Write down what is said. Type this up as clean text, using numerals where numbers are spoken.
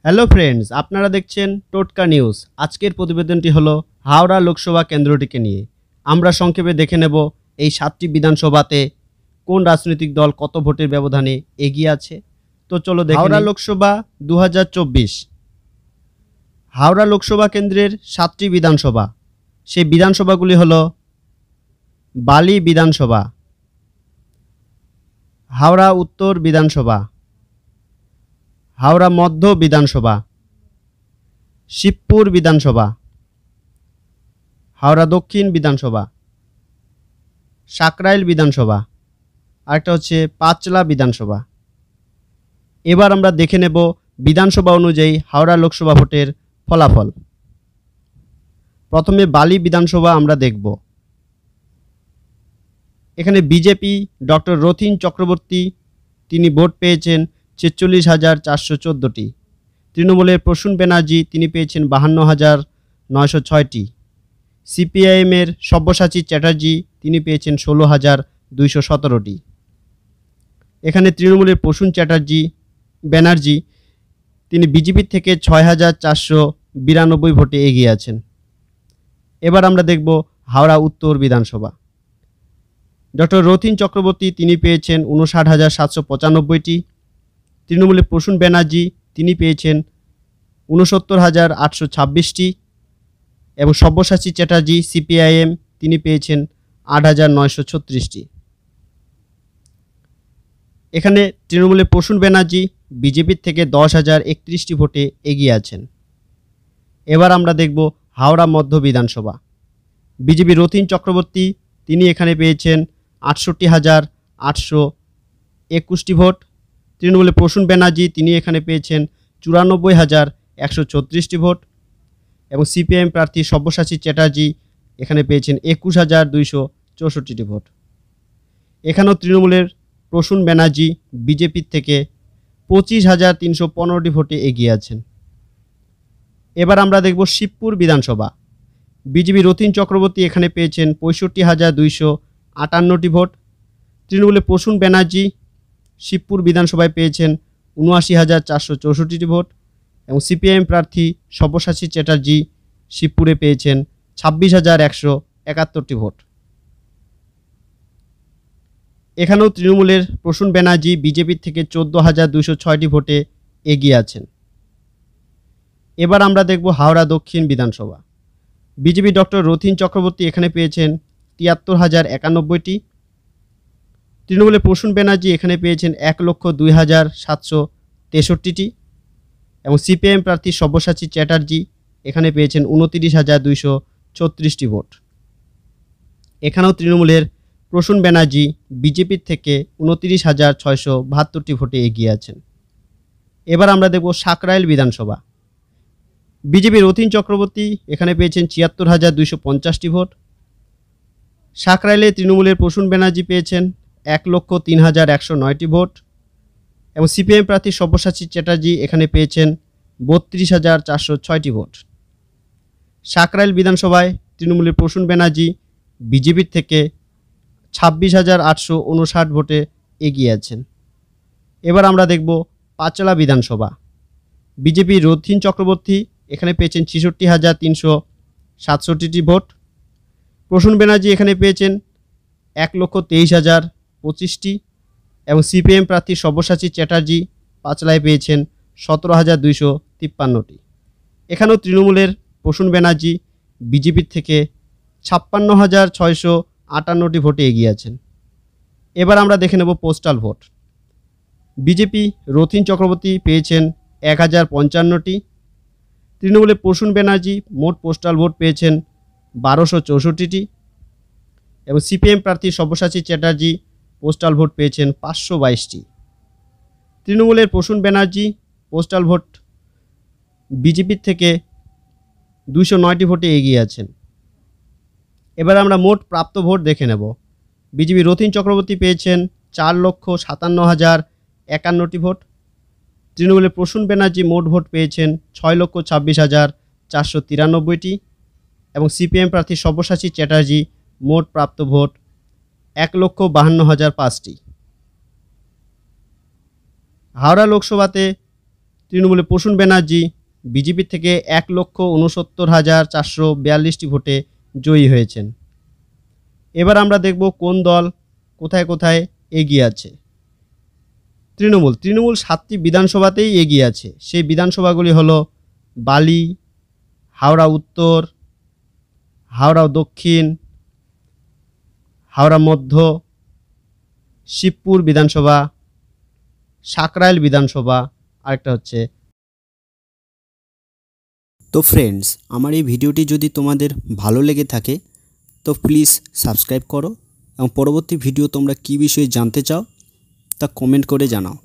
Hello friends, আপনারা দেখছেন টোটকা নিউজ। আজকের প্রতিবেদনটি হলো হাওড়া লোকসভা কেন্দ্রটিকে নিয়ে। আমরা সংক্ষেপে দেখে নেব এই 7টি বিধানসভাতে কোন রাজনৈতিক দল কত ভোটের ব্যবধানে এগিয়ে আছে। তো চলো দেখে হাওড়া লোকসভা 2024। হাওড়া লোকসভা কেন্দ্রের 7টি বিধানসভা। সেই বিধানসভাগুলি হলো বালি বিধানসভা, হাওড়া উত্তর বিধানসভা, হাওড়া মধ্য বিধানসভা, শিবপুর বিধানসভা, হাওড়া দক্ষিণ বিধানসভা, সাকরাইল বিধানসভা, আরেকটা হচ্ছে পাঁচলা বিধানসভা। এবার আমরা দেখে নেব বিধানসভা অনুযায়ী হাওড়া লোকসভা ভোটের ফলাফল। প্রথমে বালি বিধানসভা আমরা দেখব। এখানে বিজেপি ডক্টর রথীন চক্রবর্তী তিনি ভোট পেয়েছেন ৪৬,৪১৪টি। তৃণমূলের প্রসূন ব্যানার্জি তিনি পেয়েছেন ৫২,৯০৬টি। সিপিআইএমের সব্যসাচী চ্যাটার্জি তিনি পেয়েছেন ১৬,২১৭টি। এখানে তৃণমূলের প্রসূন ব্যানার্জি তিনি বিজেপির থেকে ৬,৪৯২ ভোটে এগিয়ে আছেন। এবার আমরা দেখব হাওড়া উত্তর বিধানসভা। ডক্টর রথীন চক্রবর্তী তিনি পেয়েছেন ৫৯,৭৯৫টি। তৃণমূলের প্রসূন ব্যানার্জি তিনি পেয়েছেন ৬৯,৮২৬টি এবং সব্যসাচী চ্যাটার্জি সিপিআইএম তিনি পেয়েছেন ৮,৯৩৬টি। এখানে তৃণমূলের প্রসূন ব্যানার্জি বিজেপির থেকে ১০,০৩১টি ভোটে এগিয়ে আছেন। এবার আমরা দেখব হাওড়া মধ্য বিধানসভা। বিজেপি রথীন চক্রবর্তী তিনি এখানে পেয়েছেন ৬৮,৮২১টি ভোট। তৃণমূলের প্রসূন ব্যানার্জি তিনি এখানে পেয়েছেন ৯৪,১৩৬টি ভোট এবং সিপিআইএম প্রার্থী সব্যসাচী চ্যাটার্জি এখানে পেয়েছেন ২১,২৬৪টি ভোট। এখানেও তৃণমূলের প্রসূন ব্যানার্জি বিজেপির থেকে ২৫,৩১৫টি ভোটে এগিয়ে আছেন। এবার আমরা দেখব শিবপুর বিধানসভা। বিজেপি রথীন চক্রবর্তী এখানে পেয়েছেন ৬৫,২৫৮টি ভোট। তৃণমূলের প্রসূন ব্যানার্জি শিবপুর বিধানসভায় পেয়েছেন ৭৯,৪৬৪টি ভোট এবং সিপিআইএম প্রার্থী সব্যসাচী চ্যাটার্জি শিবপুরে পেয়েছেন ২৬,১৭১টি ভোট। এখানেও তৃণমূলের প্রসূন ব্যানার্জি বিজেপির থেকে ১৪,২০৬টি ভোটে এগিয়ে আছেন। এবার আমরা দেখব হাওড়া দক্ষিণ বিধানসভা। বিজেপি ডক্টর রথীন চক্রবর্তী এখানে পেয়েছেন ৭৩,০৯১টি। তৃণমূলের প্রসূন ব্যানার্জি এখানে পেয়েছেন ১,০২,৭৬৩টি এবং সিপিআইএম প্রার্থী সব্যসাচী চ্যাটার্জি এখানে পেয়েছেন ২৯,২৩৬টি ভোট। এখানেও তৃণমূলের প্রসূন ব্যানার্জি বিজেপির থেকে ২৯,৬৭২টি ভোটে এগিয়ে আছেন। এবার আমরা দেখব সাকরাইল বিধানসভা। বিজেপি রথীন চক্রবর্তী এখানে পেয়েছেন ৭৪,২৫০টি ভোট। সাকরাইলে তৃণমূলের প্রসূন ব্যানার্জি পেয়েছেন ১,০৩,১০৯টি ভোট এবং সিপিআইএম প্রার্থী সব্যসাচী চ্যাটার্জি এখানে পেয়েছেন ৩২,৪০৬টি ভোট। সাকরাইল বিধানসভায় তৃণমূলের প্রসূন ব্যানার্জি বিজেপির থেকে ২৬,৮৫৯ ভোটে এগিয়ে আছেন। এবার আমরা দেখব পাঁচলা বিধানসভা। বিজেপি রথীন চক্রবর্তী এখানে পেয়েছেন ৬৬,৩৬৭টি ভোট। প্রসূন ব্যানার্জি এখানে পেয়েছেন ১,২৩,০২৫টি এবং সিপিএম প্রার্থী সব্যসাচী চ্যাটার্জি পাঁচলায় পেয়েছেন ১৭,২৫৩টি। এখানেও তৃণমূলের প্রসূন ব্যানার্জি বিজেপির থেকে ৫৬,৬৫৮টি ভোটে এগিয়ে আছেন। এবার আমরা দেখে নেব postal vote. BJP Rathin Chakraborty পেয়েছেন ১,০৫৫টি। তৃণমূলের প্রসূন ব্যানার্জি মোট পোস্টাল ভোট পেয়েছেন ১২৬৪টি এবং সিপিএম প্রার্থী সব্যসাচী চ্যাটার্জি পোস্টাল ভোট পেয়েছেন ৫২২টি। তৃণমূলের প্রসূন ব্যানার্জি পোস্টাল ভোট বিজেপির থেকে ২০৯টি ভোটে এগিয়ে আছেন। এবার আমরা মোট প্রাপ্ত ভোট দেখে নেব। বিজেপি রথীন চক্রবর্তী পেয়েছেন ৪,৫৭,০৫১টি ভোট। তৃণমূলের প্রসূন ব্যানার্জি মোট ভোট পেয়েছেন ৬,২৬,৪৯৩টি এবং সিপিএম প্রার্থী সব্যসাচী চ্যাটার্জি মোট প্রাপ্ত ভোট ১,৫২,০০৫টি। হাওড়া লোকসভাতে তৃণমূলে প্রসূন ব্যানার্জি বিজেপি থেকে 1,69,442টি ভোটে জয়ী হয়েছেন। এবার আমরা দেখব কোন দল কোথায় কোথায় এগিয়ে আছে। তৃণমূল 7টি বিধানসভাতেই এগিয়ে আছে। সেই বিধানসভাগুলি হলো বালি, হাওড়া উত্তর, হাওড়া দক্ষিণ, হাওড়া মধ্য, শিবপুর বিধানসভা, সাকরাইল বিধানসভা, আরেকটা হচ্ছে। তো ফ্রেন্ডস, আমার এই ভিডিওটি যদি তোমাদের ভালো লেগে থাকে তো প্লিজ সাবস্ক্রাইব করো এবং পরবর্তী ভিডিও তোমরা কী বিষয়ে জানতে চাও তা কমেন্ট করে জানাও।